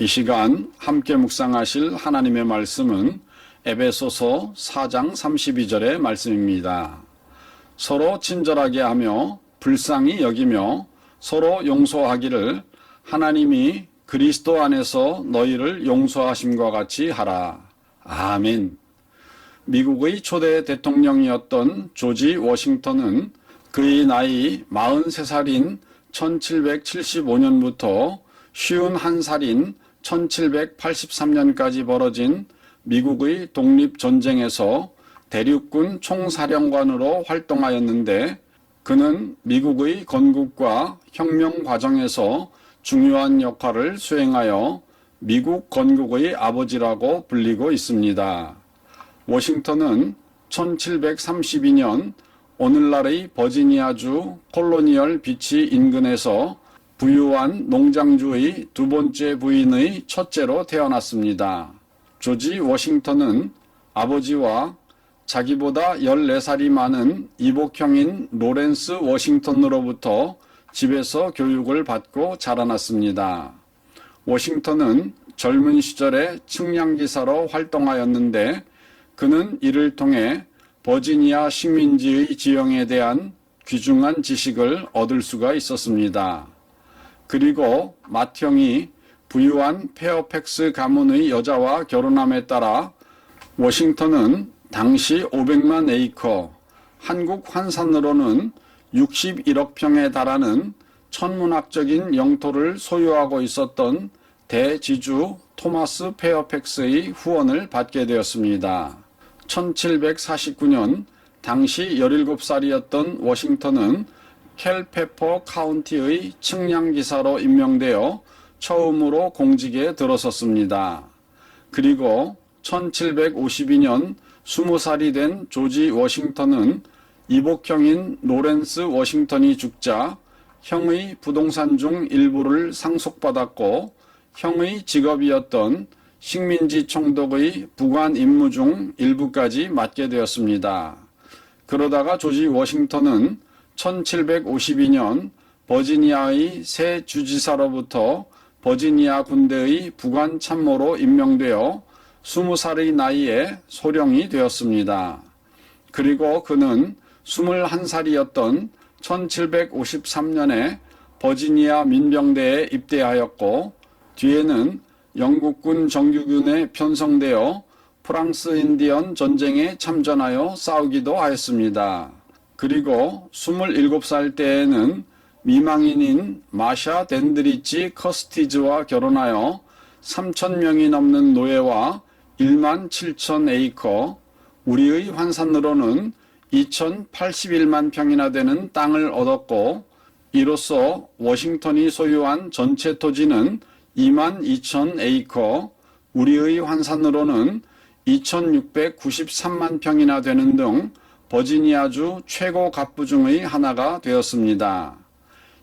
이 시간 함께 묵상하실 하나님의 말씀은 에베소서 4장 32절의 말씀입니다. 서로 친절하게 하며 불쌍히 여기며 서로 용서하기를 하나님이 그리스도 안에서 너희를 용서하심과 같이 하라. 아멘. 미국의 초대 대통령이었던 조지 워싱턴은 그의 나이 43살인 1775년부터 51살인 1783년까지 벌어진 미국의 독립전쟁에서 대륙군 총사령관으로 활동하였는데 그는 미국의 건국과 혁명 과정에서 중요한 역할을 수행하여 미국 건국의 아버지라고 불리고 있습니다. 워싱턴은 1732년 오늘날의 버지니아주 콜로니얼 비치 인근에서 부유한 농장주의 두 번째 부인의 첫째로 태어났습니다. 조지 워싱턴은 아버지와 자기보다 14살이 많은 이복형인 로렌스 워싱턴으로부터 집에서 교육을 받고 자라났습니다. 워싱턴은 젊은 시절에 측량기사로 활동하였는데 그는 이를 통해 버지니아 식민지의 지형에 대한 귀중한 지식을 얻을 수가 있었습니다. 그리고 맏형이 부유한 페어팩스 가문의 여자와 결혼함에 따라 워싱턴은 당시 500만 에이커, 한국 환산으로는 61억 평에 달하는 천문학적인 영토를 소유하고 있었던 대지주 토마스 페어팩스의 후원을 받게 되었습니다. 1749년 당시 17살이었던 워싱턴은 캘페퍼 카운티의 측량기사로 임명되어 처음으로 공직에 들어섰습니다. 그리고 1752년 20살이 된 조지 워싱턴은 이복형인 로렌스 워싱턴이 죽자 형의 부동산 중 일부를 상속받았고 형의 직업이었던 식민지 총독의 부관 임무 중 일부까지 맡게 되었습니다. 그러다가 조지 워싱턴은 1752년 버지니아의 새 주지사로부터 버지니아 군대의 부관 참모로 임명되어 20살의 나이에 소령이 되었습니다. 그리고 그는 21살이었던 1753년에 버지니아 민병대에 입대하였고 뒤에는 영국군 정규군에 편성되어 프랑스 인디언 전쟁에 참전하여 싸우기도 하였습니다. 그리고 27살 때에는 미망인인 마샤 댄드리치 커스티즈와 결혼하여 3,000명이 넘는 노예와 1만 7천 에이커, 우리의 환산으로는 2,081만 평이나 되는 땅을 얻었고 이로써 워싱턴이 소유한 전체 토지는 2만 2천 에이커, 우리의 환산으로는 2,693만 평이나 되는 등 버지니아주 최고 갑부 중의 하나가 되었습니다.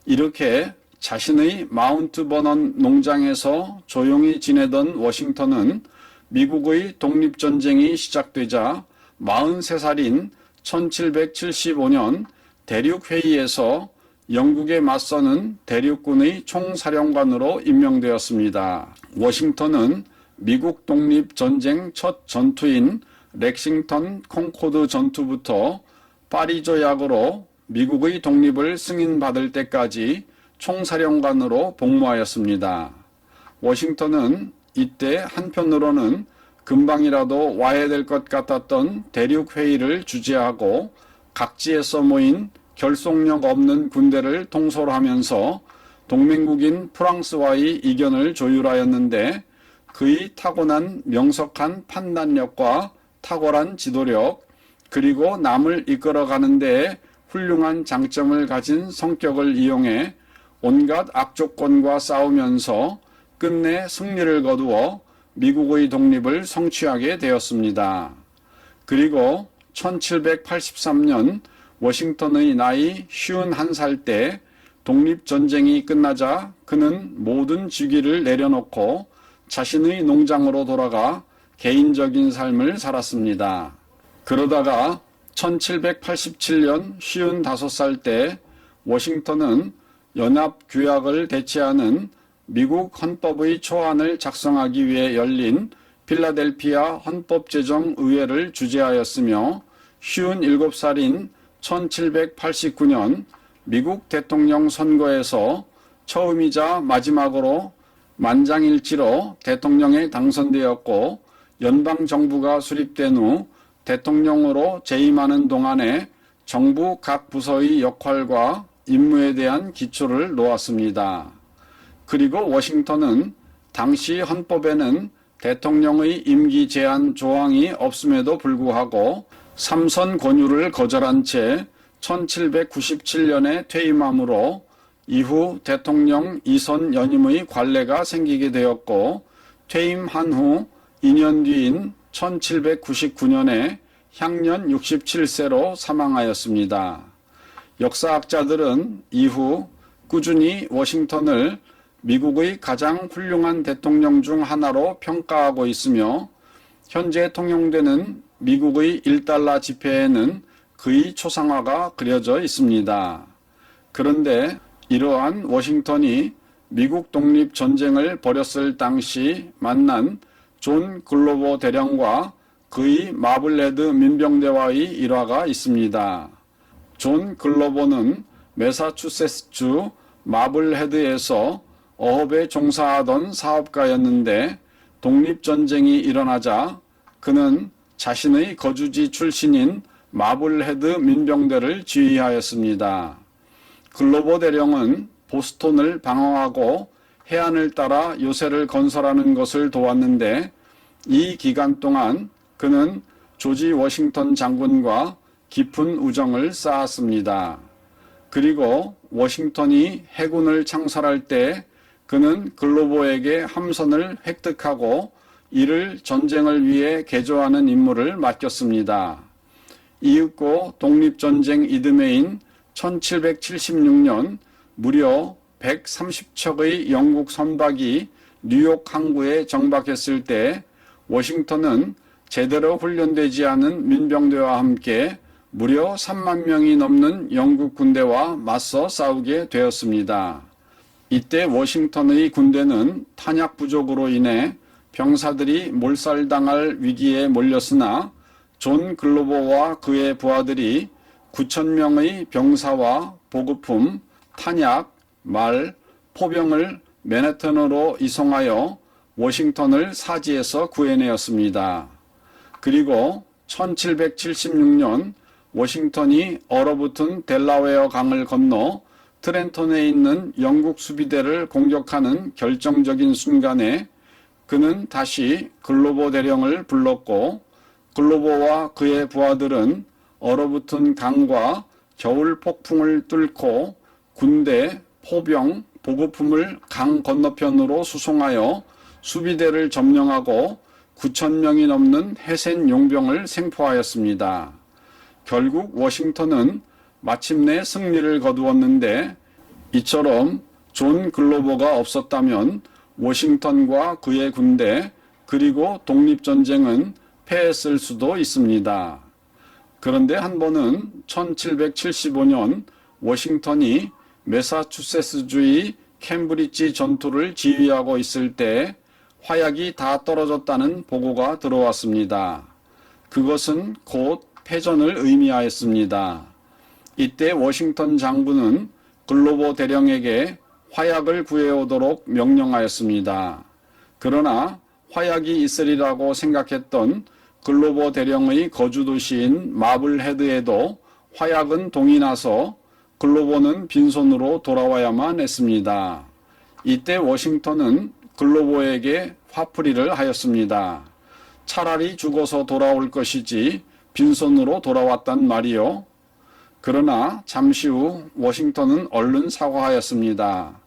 이렇게 자신의 마운트 버넌 농장에서 조용히 지내던 워싱턴은 미국의 독립전쟁이 시작되자 43살인 1775년 대륙회의에서 영국에 맞서는 대륙군의 총사령관으로 임명되었습니다. 워싱턴은 미국 독립전쟁 첫 전투인 렉싱턴 콩코드 전투부터 파리 조약으로 미국의 독립을 승인받을 때까지 총사령관으로 복무하였습니다. 워싱턴은 이때 한편으로는 금방이라도 와야 될 것 같았던 대륙회의를 주재하고 각지에서 모인 결속력 없는 군대를 통솔하면서 동맹국인 프랑스와의 이견을 조율하였는데 그의 타고난 명석한 판단력과 탁월한 지도력 그리고 남을 이끌어가는 데에 훌륭한 장점을 가진 성격을 이용해 온갖 악조건과 싸우면서 끝내 승리를 거두어 미국의 독립을 성취하게 되었습니다. 그리고 1783년 워싱턴의 나이 51살 때 독립전쟁이 끝나자 그는 모든 직위를 내려놓고 자신의 농장으로 돌아가 개인적인 삶을 살았습니다. 그러다가 1787년 55살 때 워싱턴은 연합규약을 대체하는 미국 헌법의 초안을 작성하기 위해 열린 필라델피아 헌법제정의회를 주재하였으며 57살인 1789년 미국 대통령 선거에서 처음이자 마지막으로 만장일치로 대통령에 당선되었고, 연방정부가 수립된 후 대통령으로 재임하는 동안에 정부 각 부서의 역할과 임무에 대한 기초를 놓았습니다. 그리고 워싱턴은 당시 헌법에는 대통령의 임기 제한 조항이 없음에도 불구하고 삼선 권유를 거절한 채 1797년에 퇴임하므로 이후 대통령 2선 연임의 관례가 생기게 되었고, 퇴임한 후 2년 뒤인 1799년에 향년 67세로 사망하였습니다. 역사학자들은 이후 꾸준히 워싱턴을 미국의 가장 훌륭한 대통령 중 하나로 평가하고 있으며, 현재 통용되는 미국의 1달러 지폐에는 그의 초상화가 그려져 있습니다. 그런데 이러한 워싱턴이 미국 독립전쟁을 벌였을 당시 만난 존 글로버 대령과 그의 마블헤드 민병대와의 일화가 있습니다. 존 글로버는 매사추세츠주 마블헤드에서 어업에 종사하던 사업가였는데, 독립전쟁이 일어나자 그는 자신의 거주지 출신인 마블헤드 민병대를 지휘하였습니다. 글로버 대령은 보스턴을 방어하고 해안을 따라 요새를 건설하는 것을 도왔는데, 이 기간 동안 그는 조지 워싱턴 장군과 깊은 우정을 쌓았습니다. 그리고 워싱턴이 해군을 창설할 때 그는 글로버에게 함선을 획득하고 이를 전쟁을 위해 개조하는 임무를 맡겼습니다. 이윽고 독립전쟁 이듬해인 1776년 무려 130척의 영국 선박이 뉴욕 항구에 정박했을 때 워싱턴은 제대로 훈련되지 않은 민병대와 함께 무려 3만 명이 넘는 영국 군대와 맞서 싸우게 되었습니다. 이때 워싱턴의 군대는 탄약 부족으로 인해 병사들이 몰살당할 위기에 몰렸으나 존 글로버와 그의 부하들이 9,000명의 병사와 보급품, 탄약, 말, 포병을 맨해튼으로 이송하여 워싱턴을 사지에서 구해내었습니다. 그리고 1776년 워싱턴이 얼어붙은 델라웨어 강을 건너 트렌턴에 있는 영국 수비대를 공격하는 결정적인 순간에 그는 다시 글로버 대령을 불렀고, 글로버와 그의 부하들은 얼어붙은 강과 겨울 폭풍을 뚫고 군대, 포병, 보급품을 강 건너편으로 수송하여 수비대를 점령하고 9,000명이 넘는 해센 용병을 생포하였습니다. 결국 워싱턴은 마침내 승리를 거두었는데, 이처럼 존 글로버가 없었다면 워싱턴과 그의 군대 그리고 독립전쟁은 패했을 수도 있습니다. 그런데 한 번은 1775년 워싱턴이 매사추세츠주의 캠브리지 전투를 지휘하고 있을 때 화약이 다 떨어졌다는 보고가 들어왔습니다. 그것은 곧 패전을 의미하였습니다. 이때 워싱턴 장군은 글로버 대령에게 화약을 구해오도록 명령하였습니다. 그러나 화약이 있으리라고 생각했던 글로버 대령의 거주도시인 마블헤드에도 화약은 동이 나서 글로버는 빈손으로 돌아와야만 했습니다. 이때 워싱턴은 글로버에게 화풀이를 하였습니다. 차라리 죽어서 돌아올 것이지 빈손으로 돌아왔단 말이요. 그러나 잠시 후 워싱턴은 얼른 사과하였습니다.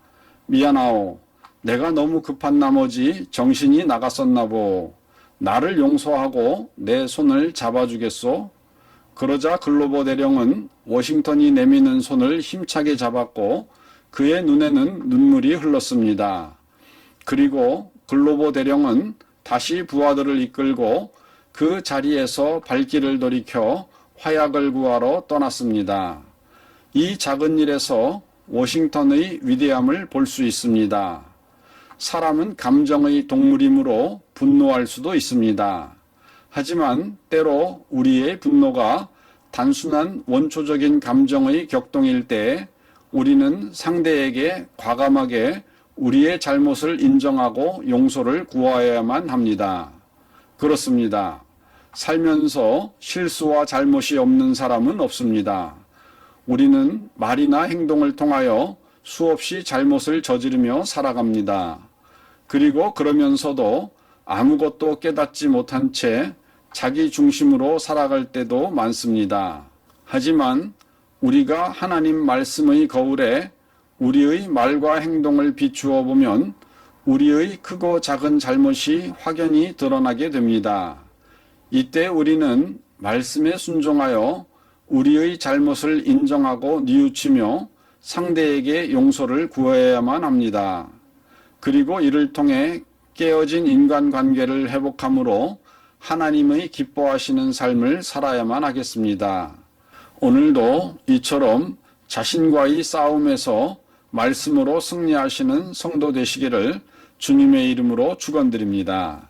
미안하오. 내가 너무 급한 나머지 정신이 나갔었나 보. 나를 용서하고 내 손을 잡아주겠소? 그러자 글로버 대령은 워싱턴이 내미는 손을 힘차게 잡았고 그의 눈에는 눈물이 흘렀습니다. 그리고 글로버 대령은 다시 부하들을 이끌고 그 자리에서 발길을 돌이켜 화약을 구하러 떠났습니다. 이 작은 일에서 워싱턴의 위대함을 볼 수 있습니다. 사람은 감정의 동물이므로 분노할 수도 있습니다. 하지만 때로 우리의 분노가 단순한 원초적인 감정의 격동일 때 우리는 상대에게 과감하게 우리의 잘못을 인정하고 용서를 구하여야만 합니다. 그렇습니다. 살면서 실수와 잘못이 없는 사람은 없습니다. 우리는 말이나 행동을 통하여 수없이 잘못을 저지르며 살아갑니다. 그리고 그러면서도 아무것도 깨닫지 못한 채 자기 중심으로 살아갈 때도 많습니다. 하지만 우리가 하나님 말씀의 거울에 우리의 말과 행동을 비추어 보면 우리의 크고 작은 잘못이 확연히 드러나게 됩니다. 이때 우리는 말씀에 순종하여 우리의 잘못을 인정하고 뉘우치며 상대에게 용서를 구해야만 합니다. 그리고 이를 통해 깨어진 인간관계를 회복함으로 하나님의 기뻐하시는 삶을 살아야만 하겠습니다. 오늘도 이처럼 자신과의 싸움에서 말씀으로 승리하시는 성도 되시기를 주님의 이름으로 축원드립니다.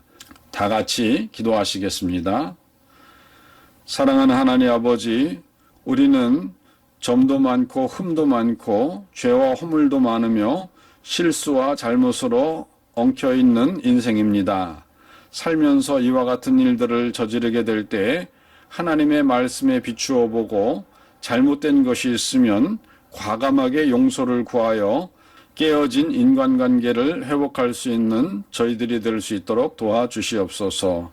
다 같이 기도하시겠습니다. 사랑하는 하나님 아버지, 우리는 점도 많고 흠도 많고 죄와 허물도 많으며 실수와 잘못으로 엉켜있는 인생입니다. 살면서 이와 같은 일들을 저지르게 될 때 하나님의 말씀에 비추어 보고 잘못된 것이 있으면 과감하게 용서를 구하여 깨어진 인간관계를 회복할 수 있는 저희들이 될 수 있도록 도와주시옵소서.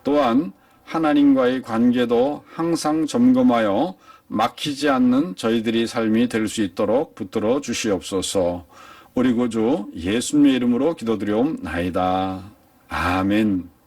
또한 하나님과의 관계도 항상 점검하여 막히지 않는 저희들이 삶이 될 수 있도록 붙들어 주시옵소서. 우리 구주 예수님의 이름으로 기도드리옵나이다. 아멘.